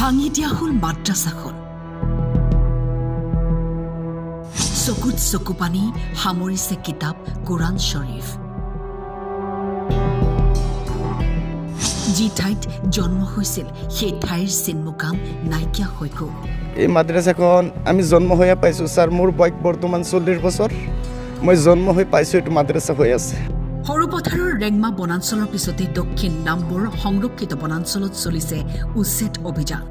ভাঙি দিয়া হল মাদ্ৰাছাখন চকুত চকু পানী সামৰিছে কিতাপ কোৰাণ শ্বৰীফ যি ঠাইত জন্ম হৈছিল সেই ঠাইৰ চিনমুকাম নাইকিয়া হৈ গ'ল এই মাদ্ৰাছাখন আমি জন্ম হৈ পাইছো স্যাৰ মোৰ বয়স বৰ্তমান 40 বছৰ মই জন্ম হৈ পাইছো এইটো মাদ্ৰাছা হৈ আছে সৰুপথাৰৰ ৰেংমা বনাঞ্চলৰ পিছতে দক্ষিণ নামবৰ সংৰক্ষিত বনাঞ্চলত চলিছে উচ্ছেদ অভিযান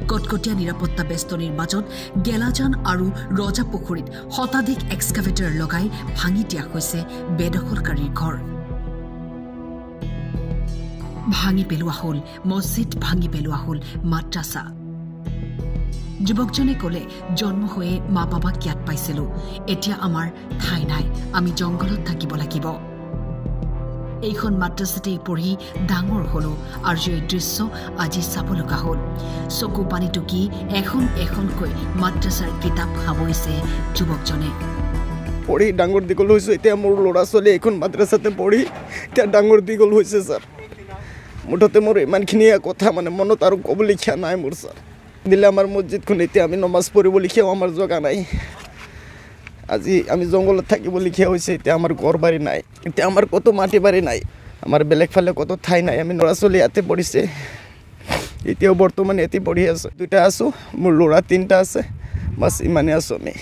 কটকটীয়া নিৰাপত্তা বেষ্টনীৰ মাজত গেলাজান আৰু ৰজাপুখুৰীত শতাধিক এক্সকাভেটৰ লগাই ভাঙি দিয়া হৈছে বেদখলকাৰীৰ ঘৰ ভাঙি পেলোৱা হ'ল মছজিদ ভাঙি পেলোৱা হ'ল মাদ্ৰাছা যুৱকজনে ক'লে জন্ম হৈয়ে মা বাবাক জ্ঞাত পাইছিলোঁ এতিয়া আমাৰ ঠাই নাই আমি জংঘলত থাকিব লাগিব এইখন মাদ্ৰাছাতে পঢ়ি ডাঙৰ হলো আৰু এই দৃশ্য আজি চাব লগা হ'ল চকু পানী টুকি এখনকৈ মাদ্ৰাছাৰ কিতাপ সামৰিছে যুৱকজনে পঢ়ি ডাঙৰ দীঘল হৈছো এতিয়া মোৰ ল'ৰা ছোৱালী এইখন মাদ্ৰাছাতে পঢ়ি এতিয়া ডাঙৰ দীঘল হৈছে স্যাৰ মুঠতে মোৰ ইমানখিনিয়ে কথা মানে মনত আৰু ক'বলগীয়া নাই মোৰ স্যাৰ দিলে আমাৰ মছজিদখন এতিয়া আমি নমাজ পঢ়িবলগীয়াও আমাৰ জগা নাই আজি আমি জংঘলত থাকিবলগীয়া হৈছে এতিয়া আমাৰ ঘৰ বাৰী নাই এতিয়া আমাৰ কত মাটি বাৰী নাই আমাৰ বেলেগ ফালে কত ঠাই নাই আমি ল'ৰা ছোৱালী ইয়াতে পঢ়িছে এতিয়াও বৰ্তমান ইয়াতে পঢ়ি আছোঁ দুটা আছোঁ মোৰ ল'ৰা তিনিটা আছে বাছ ইমানে আছোঁ আমি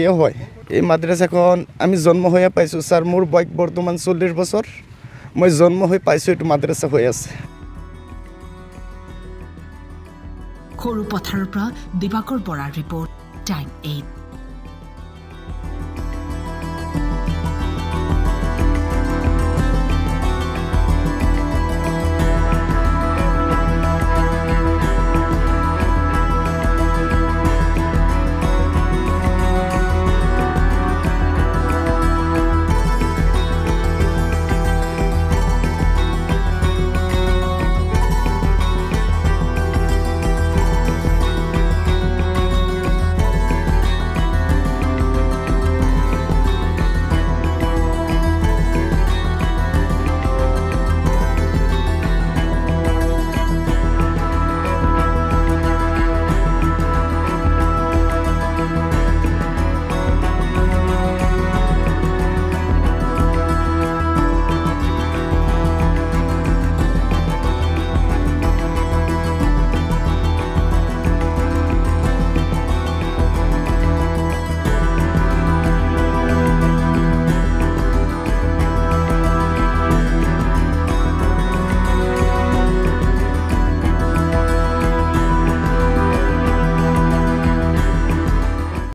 এই হয় এই মাদ্ৰাছাখন আমি জন্ম হৈ পাইছোঁ স্যাৰ মোৰ বয়স বৰ্তমান 40 বছৰ মই জন্ম হৈ পাইছোঁ এইটো মাদ্ৰাছা হৈ আছে সৰু পথাৰৰ পৰা দিবাকৰ বৰাৰ ৰিপৰ্ট টাইম 8